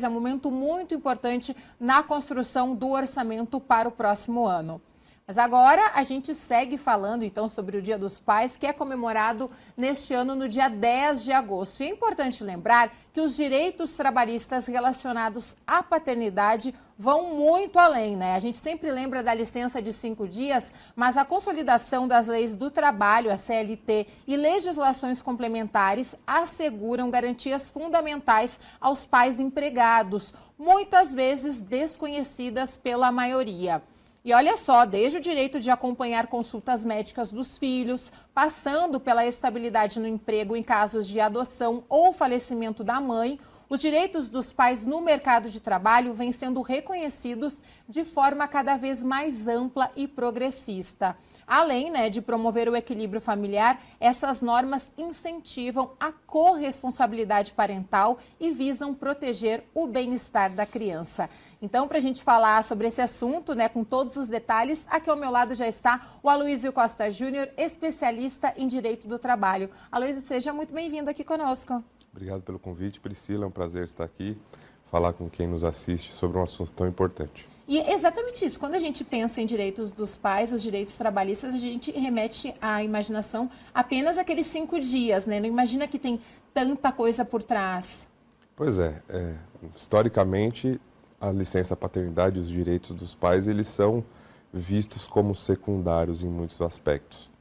é um momento muito importante na construção do orçamento para o próximo ano. Mas agora a gente segue falando então sobre o Dia dos Pais, que é comemorado neste ano no dia 10 de agosto. E é importante lembrar que os direitos trabalhistas relacionados à paternidade vão muito além, né? A gente sempre lembra da licença de 5 dias, mas a consolidação das leis do trabalho, a CLT, e legislações complementares asseguram garantias fundamentais aos pais empregados, muitas vezes desconhecidas pela maioria. E olha só, desde o direito de acompanhar consultas médicas dos filhos, passando pela estabilidade no emprego em casos de adoção ou falecimento da mãe, os direitos dos pais no mercado de trabalho vêm sendo reconhecidos de forma cada vez mais ampla e progressista. Além, de promover o equilíbrio familiar, essas normas incentivam a corresponsabilidade parental e visam proteger o bem-estar da criança. Então, para a gente falar sobre esse assunto, com todos os detalhes, aqui ao meu lado já está o Aloysio Costa Júnior, especialista em Direito do Trabalho. Aloysio, seja muito bem-vindo aqui conosco. Obrigado pelo convite, Priscila. É um prazer estar aqui, falar com quem nos assiste sobre um assunto tão importante. E é exatamente isso. Quando a gente pensa em direitos dos pais, os direitos trabalhistas, a gente remete à imaginação apenas aqueles 5 dias, né? Não imagina que tem tanta coisa por trás. Pois é. Historicamente, a licença paternidade e os direitos dos pais, eles são vistos como secundários em muitos aspectos.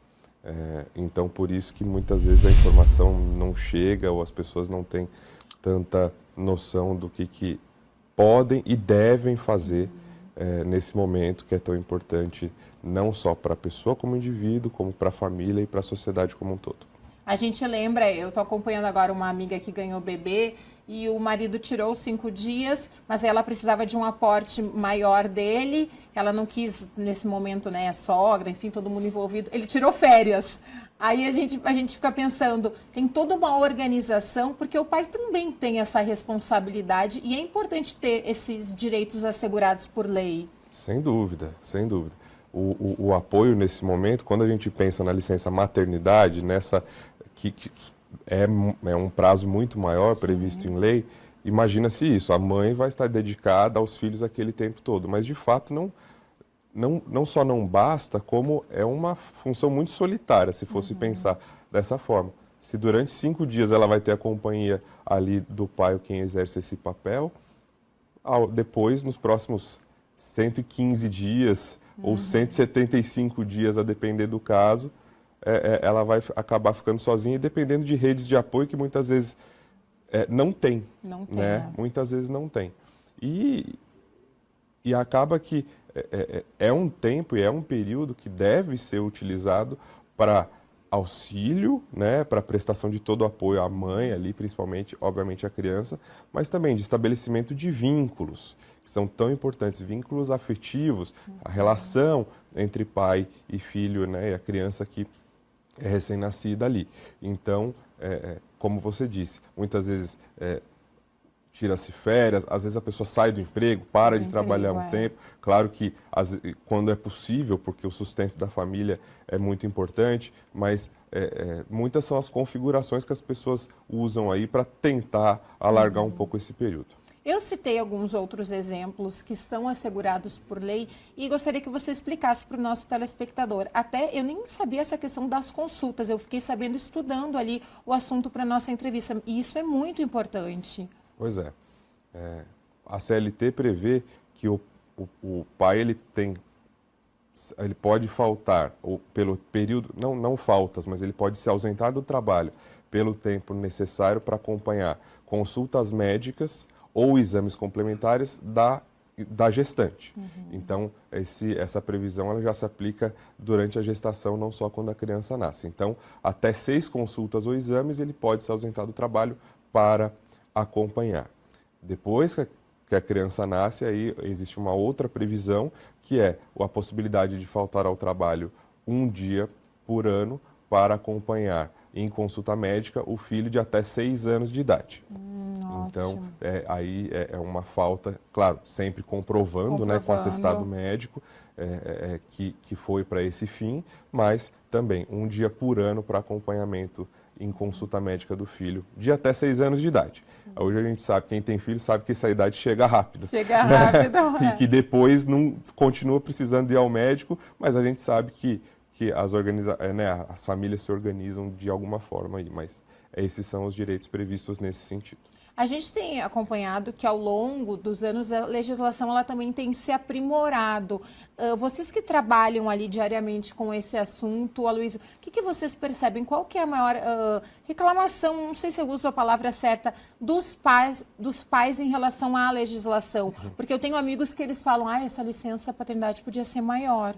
Então, por isso que muitas vezes a informação não chega ou as pessoas não têm tanta noção do que podem e devem fazer nesse momento que é tão importante, não só para a pessoa como indivíduo, como para a família e para a sociedade como um todo. A gente lembra, eu estou acompanhando agora uma amiga que ganhou bebê e o marido tirou 5 dias, mas ela precisava de um aporte maior dele, ela não quis nesse momento, a sogra, enfim, todo mundo envolvido, ele tirou férias. Aí a gente fica pensando, tem toda uma organização, porque o pai também tem essa responsabilidade e é importante ter esses direitos assegurados por lei. Sem dúvida, sem dúvida. O apoio nesse momento, quando a gente pensa na licença maternidade, que é um prazo muito maior previsto em lei, imagina-se isso, a mãe vai estar dedicada aos filhos aquele tempo todo, mas de fato não só não basta, como é uma função muito solitária, se fosse pensar dessa forma. Se durante 5 dias ela vai ter a companhia ali do pai ou quem exerce esse papel, depois, nos próximos 115 dias ou 175 dias, a depender do caso, ela vai acabar ficando sozinha e dependendo de redes de apoio que muitas vezes não tem. Não tem, Muitas vezes não tem. E acaba que é um tempo e é um período que deve ser utilizado para auxílio, para prestação de todo o apoio à mãe ali, principalmente, obviamente, à criança, mas também de estabelecimento de vínculos, que são tão importantes, vínculos afetivos, a relação entre pai e filho, e a criança que é recém-nascida ali. Então, como você disse, muitas vezes tira-se férias, às vezes a pessoa sai do emprego, para de trabalhar um tempo. Claro que quando é possível, porque o sustento da família é muito importante, mas muitas são as configurações que as pessoas usam aí para tentar alargar um pouco esse período. Eu citei alguns outros exemplos que são assegurados por lei e gostaria que você explicasse para o nosso telespectador. Até eu nem sabia essa questão das consultas, eu fiquei sabendo estudando ali o assunto para a nossa entrevista e isso é muito importante. Pois é. A CLT prevê que o pai ele pode faltar, ou pelo período, não faltas, mas ele pode se ausentar do trabalho pelo tempo necessário para acompanhar consultas médicas ou exames complementares da gestante. Então, essa previsão ela já se aplica durante a gestação, não só quando a criança nasce. Então, até 6 consultas ou exames ele pode se ausentar do trabalho para acompanhar. Depois que a criança nasce, aí existe uma outra previsão, que é a possibilidade de faltar ao trabalho 1 dia por ano para acompanhar em consulta médica o filho de até 6 anos de idade. Então, aí é uma falta, claro, sempre comprovando. Com atestado médico que foi para esse fim, mas também 1 dia por ano para acompanhamento em consulta médica do filho, de até 6 anos de idade. Hoje a gente sabe, quem tem filho sabe que essa idade chega rápido. Chega rápido. E que depois não continua precisando ir ao médico, mas a gente sabe que as famílias se organizam de alguma forma aí, mas esses são os direitos previstos nesse sentido. A gente tem acompanhado que ao longo dos anos a legislação ela também tem se aprimorado. Vocês que trabalham ali diariamente com esse assunto, Aloysio, o que vocês percebem? Qual que é a maior reclamação, não sei se eu uso a palavra certa, dos pais em relação à legislação? Porque eu tenho amigos que eles falam, essa licença paternidade podia ser maior.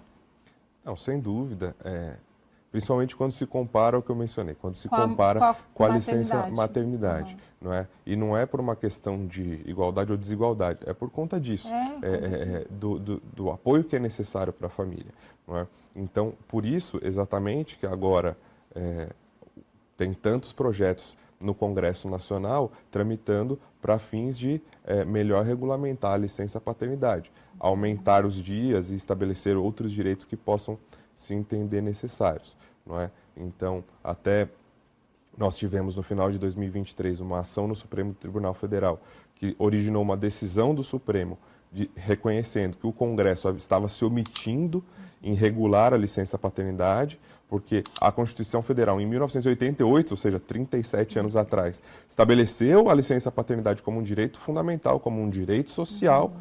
Não, sem dúvida. Principalmente quando se compara ao que eu mencionei, quando se compara com a licença maternidade, não é? E não é por uma questão de igualdade ou desigualdade, é por conta disso, do apoio que é necessário para a família, não é? Então, por isso, exatamente, que agora tem tantos projetos no Congresso Nacional tramitando para fins de melhor regulamentar a licença paternidade, aumentar os dias e estabelecer outros direitos que possam se entender necessários, não é? Então, até nós tivemos no final de 2023 uma ação no Supremo Tribunal Federal que originou uma decisão do Supremo reconhecendo que o Congresso estava se omitindo em regular a licença paternidade, porque a Constituição Federal, em 1988, ou seja, 37 anos atrás, estabeleceu a licença paternidade como um direito fundamental, como um direito social,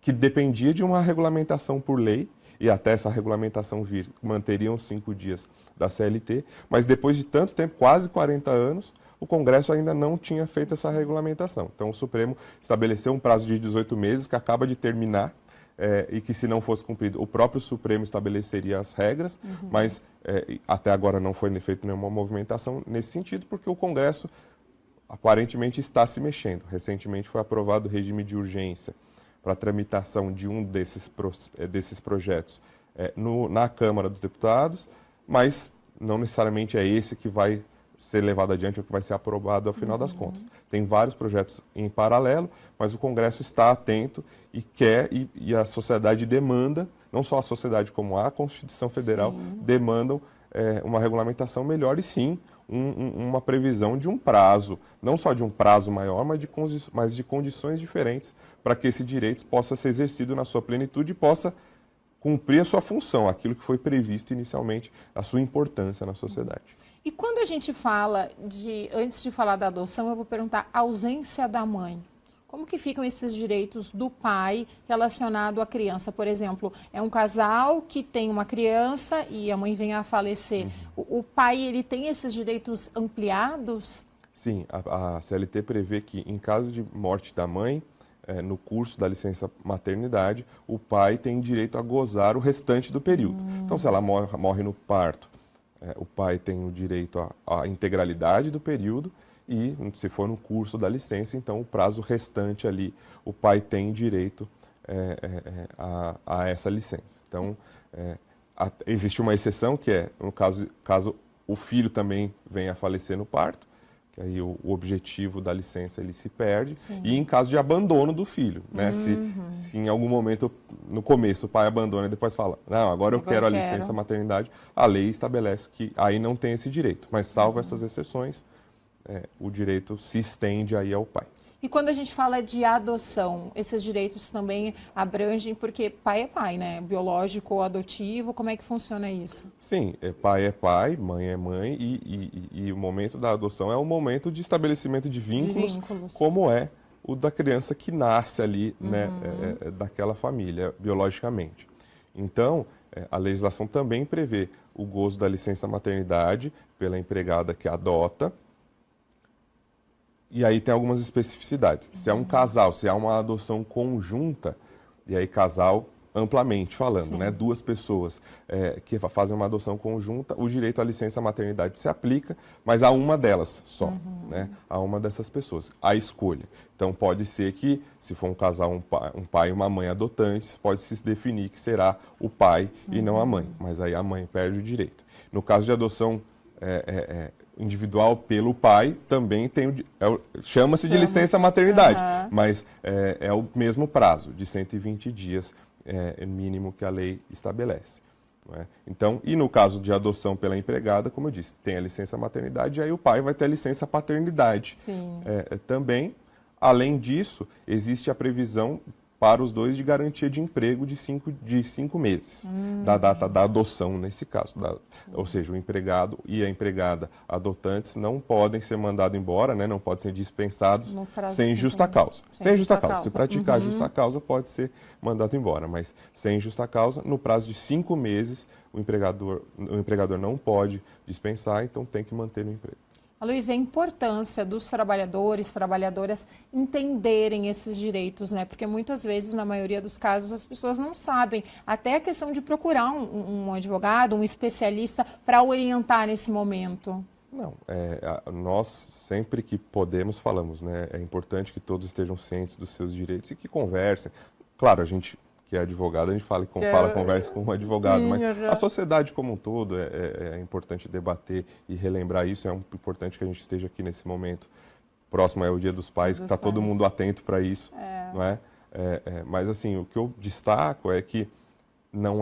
que dependia de uma regulamentação por lei, e até essa regulamentação vir, manteriam 5 dias da CLT, mas depois de tanto tempo, quase 40 anos, o Congresso ainda não tinha feito essa regulamentação. Então, o Supremo estabeleceu um prazo de 18 meses, que acaba de terminar, e que, se não fosse cumprido, o próprio Supremo estabeleceria as regras, mas até agora não foi feita nenhuma movimentação nesse sentido, porque o Congresso aparentemente está se mexendo. Recentemente foi aprovado o regime de urgência para a tramitação de um desses projetos na Câmara dos Deputados, mas não necessariamente é esse que vai ser levado adiante ou que vai ser aprovado ao final das contas. Tem vários projetos em paralelo, mas o Congresso está atento e quer, e a sociedade demanda, não só a sociedade como a Constituição Federal, demandam uma regulamentação melhor e sim uma previsão de um prazo, não só de um prazo maior, mas de condições diferentes para que esse direito possa ser exercido na sua plenitude e possa cumprir a sua função, aquilo que foi previsto inicialmente, a sua importância na sociedade. E quando a gente fala antes de falar da adoção, eu vou perguntar ausência da mãe. Como que ficam esses direitos do pai relacionado à criança? Por exemplo, é um casal que tem uma criança e a mãe vem a falecer. O pai, ele tem esses direitos ampliados? Sim, a CLT prevê que, em caso de morte da mãe, no curso da licença maternidade, o pai tem direito a gozar o restante do período. Então, se ela morre no parto, o pai tem o direito à integralidade do período e, se for no curso da licença, então o prazo restante ali, o pai tem direito a essa licença. Então, existe uma exceção que é, no caso o filho também venha a falecer no parto, que aí o objetivo da licença ele se perde. Sim. E em caso de abandono do filho, né? Se em algum momento, no começo, o pai abandona e depois fala, não, agora eu quero a licença maternidade, a lei estabelece que aí não tem esse direito, mas salvo essas exceções, o direito se estende aí ao pai. E quando a gente fala de adoção, esses direitos também abrangem, porque pai é pai, né? Biológico ou adotivo, como é que funciona isso? Sim, pai é pai, mãe é mãe, e o momento da adoção é o momento de estabelecimento de vínculos, como é o da criança que nasce ali, né, daquela família, biologicamente. Então, a legislação também prevê o gozo da licença maternidade pela empregada que adota. E aí tem algumas especificidades. Se é um casal, se há uma adoção conjunta, e aí casal amplamente falando, né? 2 pessoas que fazem uma adoção conjunta, o direito à licença maternidade se aplica, mas a uma delas só, né? A uma dessas pessoas, a escolha. Então pode ser que, se for um casal, um pai e uma mãe adotantes, pode se definir que será o pai e não a mãe, mas aí a mãe perde o direito. No caso de adoção individual pelo pai, também tem chama-se de licença maternidade, mas é o mesmo prazo, de 120 dias mínimo que a lei estabelece. Não é? Então, e no caso de adoção pela empregada, como eu disse, tem a licença maternidade e aí o pai vai ter a licença paternidade também. Além disso, existe a previsão para os dois de garantia de emprego de 5 meses, da data da adoção, nesse caso. Ou seja, o empregado e a empregada adotantes não podem ser mandados embora, né, não podem ser dispensados sem justa causa. Sem justa causa. Se praticar justa causa, pode ser mandado embora, mas sem justa causa, no prazo de 5 meses, o empregador não pode dispensar, então tem que manter no emprego. Aloysio, a importância dos trabalhadores, trabalhadoras entenderem esses direitos, né? Porque muitas vezes, na maioria dos casos, as pessoas não sabem. Até a questão de procurar um advogado, um especialista para orientar nesse momento. Não, nós sempre que podemos falamos, né? É importante que todos estejam cientes dos seus direitos e que conversem. Claro, a gente que é advogado, a gente conversa com um advogado, sim, mas a sociedade como um todo é importante debater e relembrar isso, é importante que a gente esteja aqui nesse momento. Próximo é o Dia dos Pais, que está todo mundo atento para isso, não é? Mas assim, o que eu destaco é que não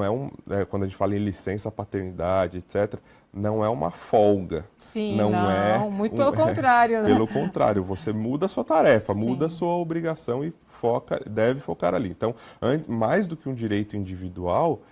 quando a gente fala em licença paternidade, etc., não é uma folga. Sim, não muito pelo contrário. Né? Pelo contrário, você muda a sua tarefa, muda a sua obrigação e deve focar ali. Então, mais do que um direito individual,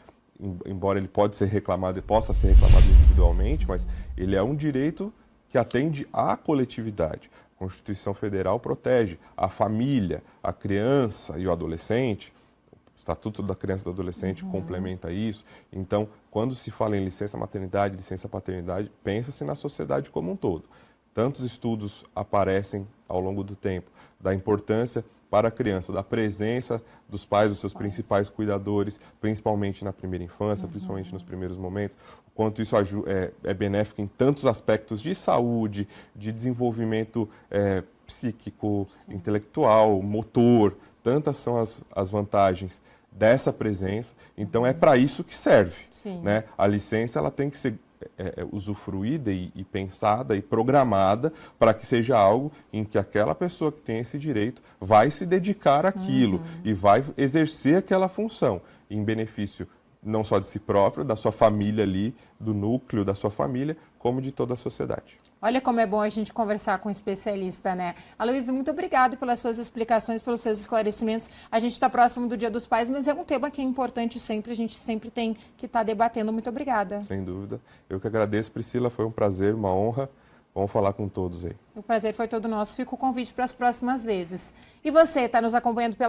embora ele possa ser reclamado individualmente, mas ele é um direito que atende à coletividade. A Constituição Federal protege a família, a criança e o adolescente. O Estatuto da Criança e do Adolescente complementa isso. Então, quando se fala em licença maternidade, licença paternidade, pensa-se na sociedade como um todo. Tantos estudos aparecem ao longo do tempo da importância para a criança, da presença dos pais, dos seus principais cuidadores, principalmente na primeira infância, principalmente nos primeiros momentos, o quanto isso é benéfico em tantos aspectos de saúde, de desenvolvimento psíquico, intelectual, motor. Tantas são as vantagens dessa presença, então é para isso que serve. Né? A licença ela tem que ser usufruída e pensada e programada para que seja algo em que aquela pessoa que tem esse direito vai se dedicar àquilo e vai exercer aquela função em benefício não só de si próprio, da sua família ali, do núcleo da sua família, como de toda a sociedade. Olha como é bom a gente conversar com um especialista, né? Aloysio, muito obrigado pelas suas explicações, pelos seus esclarecimentos. A gente está próximo do Dia dos Pais, mas é um tema que é importante sempre, a gente sempre tem que estar debatendo. Muito obrigada. Sem dúvida. Eu que agradeço, Priscila, foi um prazer, uma honra. Vamos falar com todos aí. O prazer foi todo nosso. Fica o convite para as próximas vezes. E você, está nos acompanhando pela